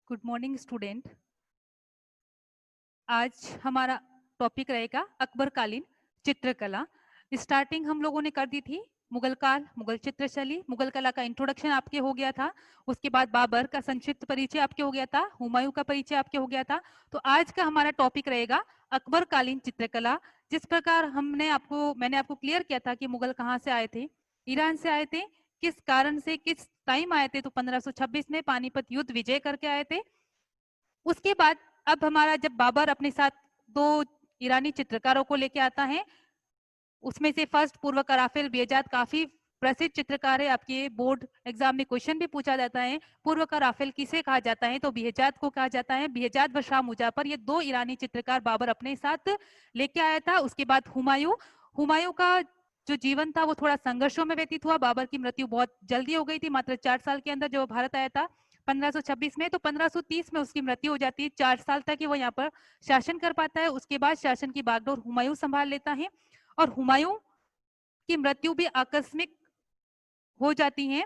Good morning student. आज हमारा topic रहेगा अकबरकालीन चित्रकला। स्टार्टिंग हम लोगों ने कर दी थी मुगल काल, मुगल चित्रशैली, मुगल कला का इंट्रोडक्शन आपके हो गया था। उसके बाद बाबर का संक्षिप्त परिचय आपके हो गया था, हुमायूं का परिचय आपके हो गया था। तो आज का हमारा टॉपिक रहेगा अकबरकालीन चित्रकला। जिस प्रकार मैंने आपको क्लियर किया था कि मुगल कहाँ से आए थे, ईरान से आए थे। किस कारण से, किस टाइम आए थे, तो 1526 में पानीपत युद्ध विजय करके आए थे। उसके बाद अब हमारा जब बाबर अपने साथ दो ईरानी चित्रकारों को लेके आता है, उसमें से फर्स्ट पूर्व कराफिल बेहजाद काफी प्रसिद्ध चित्रकार है। आपके बोर्ड एग्जाम में क्वेश्चन भी पूछा जाता है, पूर्व कराफिल किसे कहा जाता है, तो बेहजाद को कहा जाता है। बेहजाद व शाह मुजाफर, ये दो ईरानी चित्रकार बाबर अपने साथ लेके आया था। उसके बाद हुमायूं, हुमायूं का जो जीवन था वो थोड़ा संघर्षों में व्यतीत हुआ। बाबर की मृत्यु बहुत जल्दी हो गई थी, मात्र 4 साल के अंदर जो भारत आया था 1526 में, तो 1530 में उसकी मृत्यु हो जाती है। 4 साल तक ही वो यहाँ पर शासन कर पाता है। उसके बाद शासन की बागडोर हुमायूं संभाल लेता है और हुमायूं की मृत्यु भी आकस्मिक हो जाती है।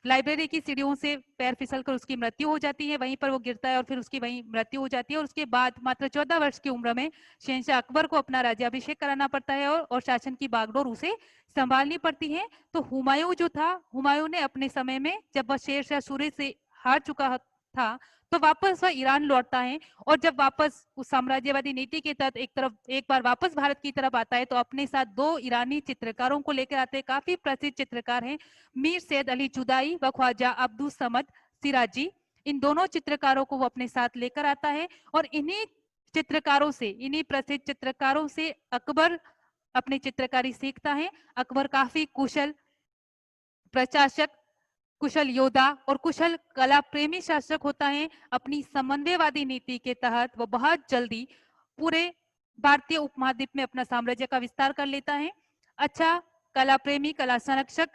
लाइब्रेरी की सीढ़ियों से पैर फिसलकर उसकी मृत्यु हो जाती है, वहीं पर वो गिरता है और फिर उसकी वहीं मृत्यु हो जाती है। और उसके बाद मात्र 14 वर्ष की उम्र में शहंशाह अकबर को अपना राज्याभिषेक कराना पड़ता है और शासन की बागडोर उसे संभालनी पड़ती है। तो हुमायूं जो था, हुमायूं ने अपने समय में जब वह शेरशाह सूरी से हार चुका था तो वापस वह ईरान लौटता है। और जब वापस उस साम्राज्यवादी नीति के तहत एक बार वापस भारत की तरफ आता है तो अपने साथ दो ईरानी चित्रकारों को लेकर आते हैं। काफी प्रसिद्ध चित्रकार हैं मीर सैयद अली जुदाई व ख्वाजा अब्दुल समद सिराजी। इन दोनों चित्रकारों को वो अपने साथ लेकर आता है और इन्हीं चित्रकारों से, इन्हीं प्रसिद्ध चित्रकारों से अकबर अपनी चित्रकारी सीखता है। अकबर काफी कुशल प्रशासक, कुशल योद्धा और कुशल कला प्रेमी शासक होता है। अपनी समन्वयवादी नीति के तहत वो बहुत जल्दी पूरे भारतीय उपमहाद्वीप में अपना साम्राज्य का विस्तार कर लेता है। अच्छा कला प्रेमी, कला संरक्षक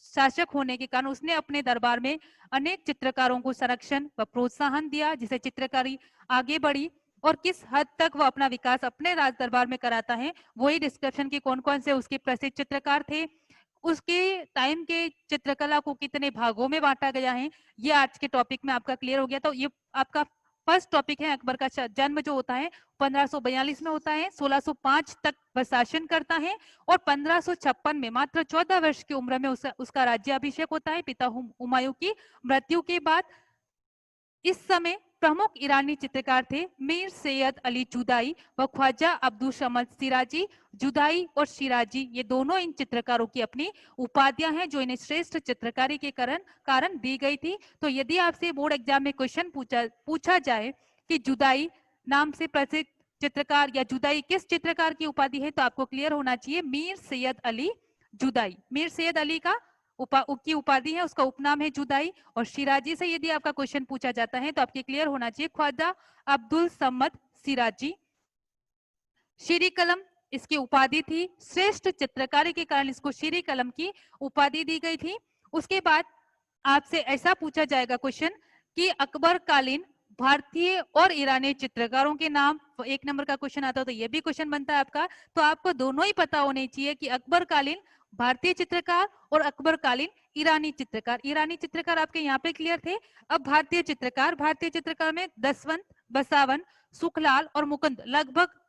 शासक होने के कारण उसने अपने दरबार में अनेक चित्रकारों को संरक्षण व प्रोत्साहन दिया, जिसे चित्रकारी आगे बढ़ी। और किस हद तक वो अपना विकास अपने राज दरबार में कराता है, वही डिस्क्रिप्शन की कौन कौन से उसके प्रसिद्ध चित्रकार थे, उसके टाइम के चित्रकला को कितने भागों में बांटा गया है, ये आज के टॉपिक में आपका क्लियर हो गया। तो ये आपका फर्स्ट टॉपिक है। अकबर का जन्म जो होता है 1542 में होता है, 1605 तक वह शासन करता है और 1556 में मात्र 14 वर्ष की उम्र में उसका राज्याभिषेक होता है पिता हुमायूं की मृत्यु के बाद। इस समय प्रमुख ईरानी चित्रकार थे मीर सैयद अली जुदाई व ख्वाजा अब्दुल समद सिराजी। जुदाई और सिराजी ये दोनों इन चित्रकारों की अपनी उपाधियां हैं जो इन्हें श्रेष्ठ चित्रकारी के कारण दी गई थी। तो यदि आपसे बोर्ड एग्जाम में क्वेश्चन पूछा जाए कि जुदाई नाम से प्रसिद्ध चित्रकार या जुदाई किस चित्रकार की उपाधि है, तो आपको क्लियर होना चाहिए मीर सैयद अली जुदाई। मीर सैयद अली का की उपाधि है, उसका उपनाम है जुदाई। और शिराजी से यदि आपका क्वेश्चन पूछा जाता है तो आपके क्लियर होना चाहिए ख्वाजा अब्दुल समद सिराजी। शीरी कलम इसकी उपाधि थी, श्रेष्ठ चित्रकारी के कारण इसको शीरी कलम की उपाधि दी गई थी। उसके बाद आपसे ऐसा पूछा जाएगा क्वेश्चन कि अकबर कालीन भारतीय और ईरानी चित्रकारों के नाम, तो 1 नंबर का क्वेश्चन आता है तो ये भी क्वेश्चन बनता है आपका। तो आपको दोनों ही पता होने चाहिए कि अकबर कालीन भारतीय चित्रकार और अकबर कालीन ईरानी चित्रकार। ईरानी चित्रकार आपके यहाँ पे क्लियर थे। अब भारतीय चित्रकार, भारतीय चित्रकार में दसवंत, बसावन, सुखलाल और मुकुंद लगभग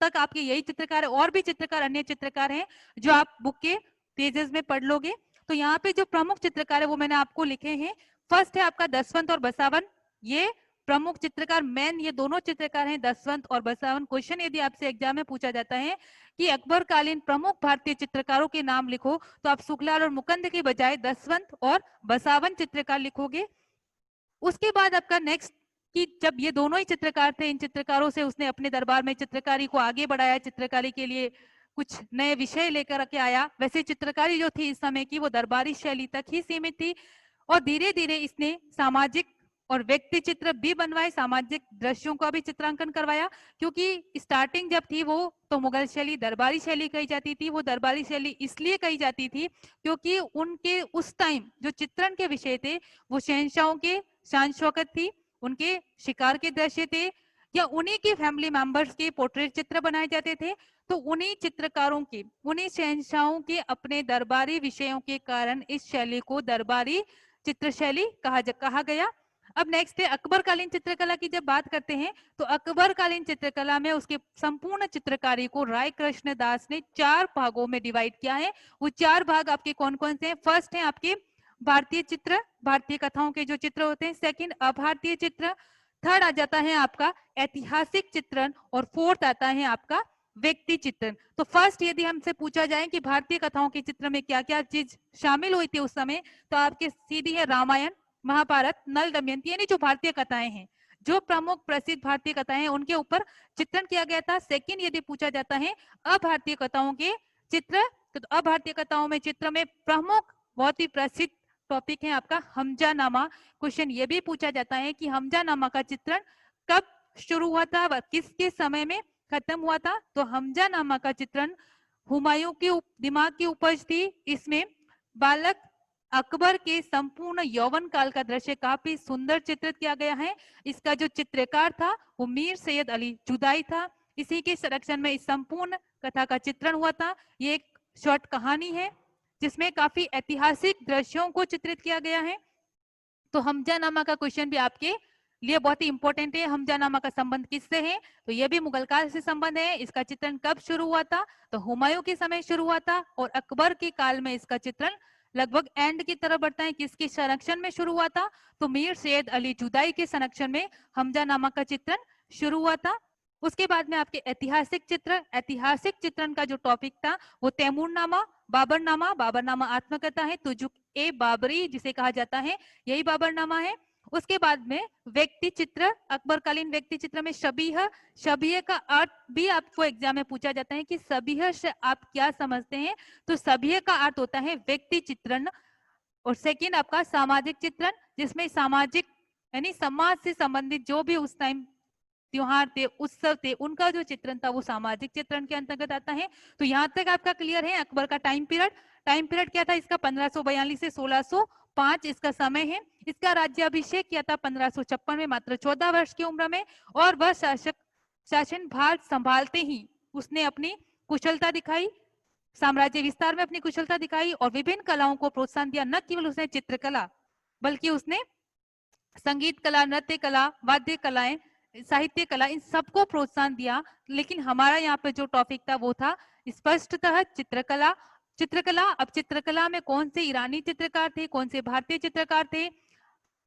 तक आपके यही चित्रकार है। और भी चित्रकार, अन्य चित्रकार हैं जो आप बुक के पेजेस में पढ़ लोगे। तो यहाँ पे जो प्रमुख चित्रकार है वो मैंने आपको लिखे हैं। फर्स्ट है आपका दसवंत और बसावन, ये प्रमुख चित्रकार मेन, ये दोनों चित्रकार हैं दसवंत और बसावन। क्वेश्चन यदि आपसे एग्जाम में पूछा जाता है कि अकबर कालीन प्रमुख भारतीय चित्रकारों के नाम लिखो, तो आप सुखलाल और मुकुंद के बजाय दसवंत और बसावन चित्रकार लिखोगे। उसके बाद आपका नेक्स्ट कि जब ये दोनों ही चित्रकार थे, इन चित्रकारों से उसने अपने दरबार में चित्रकारी को आगे बढ़ाया, चित्रकारी के लिए कुछ नए विषय लेकर के आया। वैसे चित्रकारी जो थी इस समय की वो दरबारी शैली तक ही सीमित थी और धीरे धीरे इसने सामाजिक और व्यक्ति चित्र भी बनवाए, सामाजिक दृश्यों का भी चित्रांकन करवाया। क्योंकि स्टार्टिंग जब थी वो तो मुगल शैली, दरबारी शैली कही जाती थी। वो दरबारी शैली इसलिए कही जाती थी क्योंकि उनके उस टाइम जो चित्रण के विषय थे वो शहंशाहों के शान शौकत थी, उनके शिकार के दृश्य थे या उन्हीं के फैमिली मेंबर्स के पोर्ट्रेट चित्र बनाए जाते थे। तो उन्हीं चित्रकारों के, उन्हीं शहंशाहों के अपने दरबारी विषयों के कारण इस शैली को दरबारी चित्र शैली कहा गया। अब नेक्स्ट है अकबरकालीन चित्रकला की। जब बात करते हैं तो अकबरकालीन चित्रकला में उसके संपूर्ण चित्रकारी को राय कृष्ण दास ने 4 भागों में डिवाइड किया है। वो 4 भाग आपके कौन कौन से हैं? फर्स्ट है आपके भारतीय चित्र, भारतीय कथाओं के जो चित्र होते हैं। सेकंड अभारतीय चित्र। थर्ड आ जाता है आपका ऐतिहासिक चित्रण और फोर्थ आता है आपका व्यक्ति चित्रण। तो फर्स्ट यदि हमसे पूछा जाए कि भारतीय कथाओं के चित्र में क्या क्या चीज शामिल हुई थी उस समय, तो आपके सीधी है रामायण, महाभारत, नल दमयंती, यानी जो भारतीय कथाएं हैं, जो प्रमुख प्रसिद्ध भारतीय कथाएं हैं उनके ऊपर चित्रण किया गया था। सेकंड यदि पूछा जाता है अभारतीय कथाओं के चित्र, तो अभारतीय कथाओं में चित्र में प्रमुख बहुत ही प्रसिद्ध टॉपिक है आपका हमजानामा। क्वेश्चन ये भी पूछा जाता है कि हमजानामा का चित्रण कब शुरू हुआ था व किसके समय में खत्म हुआ था? तो हमजानामा का चित्रण हुमायूं के दिमाग की उपज थी। इसमें बालक अकबर के संपूर्ण यौवन काल का दृश्य काफी सुंदर चित्रित किया गया है। इसका जो चित्रकार था वो मीर सैयद अली जुदाई था। इसी के संरक्षण में इस संपूर्ण कथा का चित्रण हुआ था। ये एक शॉर्ट कहानी है जिसमें काफी ऐतिहासिक दृश्यों को चित्रित किया गया है। तो हमजानामा का क्वेश्चन भी आपके लिए बहुत ही इंपॉर्टेंट है। हमजानामा का संबंध किससे है? तो यह भी मुगल काल से संबंध है। इसका चित्रण कब शुरू हुआ था? तो हुमायूं के समय शुरू हुआ था और अकबर के काल में इसका चित्रण लगभग एंड की तरफ बढ़ता है। किसके संरक्षण में शुरू हुआ था? तो मीर सैयद अली जुदाई के संरक्षण में हमजानामा का चित्रण शुरू हुआ था। उसके बाद में आपके ऐतिहासिक चित्र, ऐतिहासिक चित्रण का जो टॉपिक था वो तैमूरनामा, बाबरनामा। बाबरनामा आत्मकथा है, तुजुक ए बाबरी जिसे कहा जाता है, यही बाबरनामा है। उसके बाद में व्यक्ति चित्र, अकबरकालीन व्यक्ति चित्र में शबीह। शबीह का अर्थ भी आपको एग्जाम में पूछा जाता है कि शबीह से आप क्या समझते हैं? तो शबीह का अर्थ होता है व्यक्ति चित्रण। और सेकंड आपका सामाजिक चित्रण, जिसमें सामाजिक यानी समाज से संबंधित जो भी उस टाइम त्योहार थे, उत्सव थे, उनका जो चित्रण था वो सामाजिक चित्रण के अंतर्गत आता है। तो यहाँ तक आपका क्लियर है। अकबर का टाइम पीरियड, टाइम पीरियड क्या था इसका? 1542 से 1605 इसका समय है। इसका राज्याभिषेक किया था 1556 में, मात्र 14 वर्ष की उम्र में। और वह शासन भार संभालते ही उसने अपनी कुशलता दिखाई, साम्राज्य विस्तार में अपनी कुशलता दिखाई और विभिन्न कलाओं को प्रोत्साहन दिया। न केवल उसने चित्रकला बल्कि उसने संगीत कला, नृत्य कला, वाद्य कलाएं, साहित्य कला, इन सबको प्रोत्साहन दिया। लेकिन हमारा यहाँ पे जो टॉपिक था वो था स्पष्टतः चित्रकला। चित्रकला, अब चित्रकला में कौन से ईरानी चित्रकार थे, कौन से भारतीय चित्रकार थे?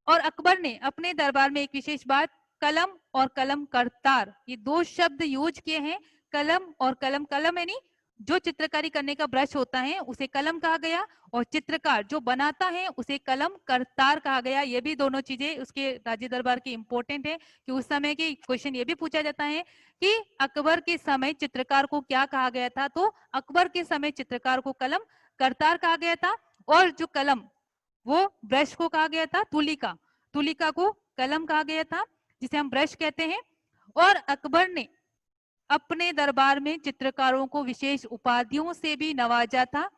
और अकबर ने अपने दरबार में एक विशेष बात, कलम और कलम करतार, ये 2 शब्द यूज किए हैं। कलम और कलम, कलम यानी जो चित्रकारी करने का ब्रश होता है उसे कलम कहा गया, और चित्रकार जो बनाता है उसे कलम करतार कहा गया। ये भी दोनों चीजें उसके राज्य दरबार की इंपॉर्टेंट है कि उस समय के क्वेश्चन ये भी पूछा जाता है कि अकबर के समय चित्रकार को क्या कहा गया था? तो अकबर के समय चित्रकार को कलम करतार कहा गया था। और जो कलम, वो ब्रश को कहा गया था तुलिका, तुलिका को कलम कहा गया था जिसे हम ब्रश कहते हैं। और अकबर ने अपने दरबार में चित्रकारों को विशेष उपाधियों से भी नवाजा था।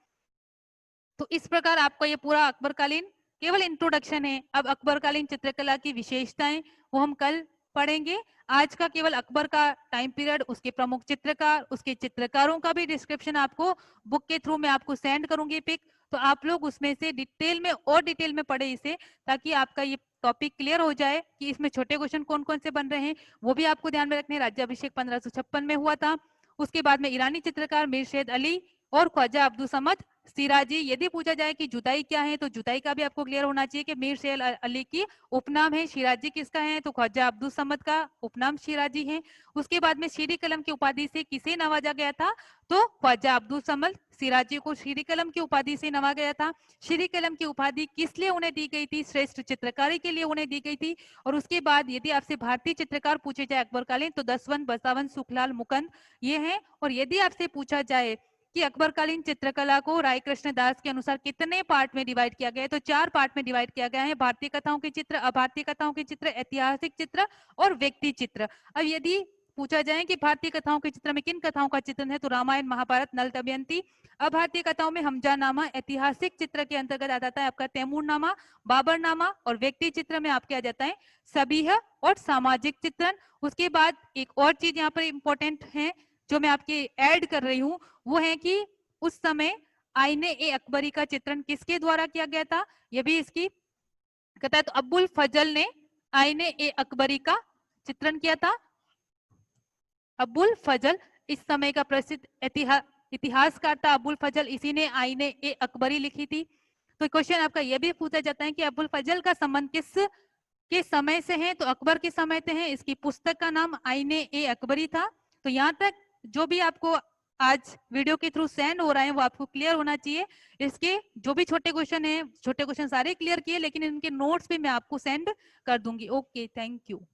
तो इस प्रकार आपका ये पूरा अकबरकालीन केवल इंट्रोडक्शन है। अब अकबरकालीन चित्रकला की विशेषताएं वो हम कल पढ़ेंगे। आज का केवल अकबर का टाइम पीरियड, उसके प्रमुख चित्रकार, उसके चित्रकारों का भी डिस्क्रिप्शन आपको बुक के थ्रू मैं आपको सेंड करूंगी पिक, तो आप लोग उसमें से डिटेल में और डिटेल में पढ़े इसे, ताकि आपका ये टॉपिक क्लियर हो जाए कि इसमें छोटे क्वेश्चन कौन कौन से बन रहे हैं। वो भी आपको ध्यान में रखने। राज्याभिषेक 1556 में हुआ था। उसके बाद में ईरानी चित्रकार मीर सैयद अली और ख्वाजा अब्दुल समद सिराजी। यदि पूछा जाए कि जुदाई क्या है, तो जुदाई का भी आपको क्लियर होना चाहिए कि मीर सैयद अली की उपनाम है। शिराजी किसका है? तो ख्वाजा अब्दुल समद का उपनाम शिराजी है। उसके बाद में शीरी कलम की उपाधि से किसे नवाजा गया था? तो ख्वाजा अब्दुल समद सिराजी को शीरी कलम की उपाधि से नवाजा गया था। शीरी कलम की उपाधि किस लिए उन्हें दी गई थी? श्रेष्ठ चित्रकारी के लिए उन्हें दी गई थी। और उसके बाद यदि आपसे भारतीय चित्रकार पूछे जाए अकबरकालीन, तो दसवंत, बसावन, सुखलाल, मुकंद ये हैं। और यदि आपसे पूछा जाए कि अकबरकालीन चित्रकला को राय कृष्ण दास के अनुसार कितने पार्ट में डिवाइड किया गया है, तो 4 पार्ट में डिवाइड किया गया है। भारतीय कथाओं के चित्र, अभारतीय कथाओं के चित्र, ऐतिहासिक चित्र और व्यक्ति चित्र। अब यदि पूछा जाए कि भारतीय कथाओं के चित्र में किन कथाओं का चित्रण है, तो रामायण, महाभारत, नल दमयंती। अभारतीय कथाओं में हमजानामा ऐतिहासिक चित्र के अंतर्गत आ जाता है आपका तैमूरनामा, बाबरनामा। और व्यक्ति चित्र में आपके आ जाता है सबीह और सामाजिक चित्रण। उसके बाद एक और चीज यहाँ पर इंपॉर्टेंट है जो मैं आपके ऐड कर रही हूँ, वो है कि उस समय आईने ए अकबरी का चित्रण किसके द्वारा किया गया था? ये भी इसकी कहता है। तो अब्बुल फजल ने आईने ए अकबरी का चित्रण किया था। अबुल फजल इस समय का प्रसिद्ध इतिहासकार था अबुल फजल, इसी ने आईने ए अकबरी लिखी थी। तो क्वेश्चन आपका यह भी पूछा जाता है कि अबुल फजल का संबंध किस के समय से है, तो अकबर के समय से है। इसकी पुस्तक का नाम आईने ए अकबरी था। तो यहाँ तक जो भी आपको आज वीडियो के थ्रू सेंड हो रहा है वो आपको क्लियर होना चाहिए। इसके जो भी छोटे क्वेश्चन है, छोटे क्वेश्चन सारे क्लियर किए, लेकिन इनके नोट्स भी मैं आपको सेंड कर दूंगी। Okay, thank you.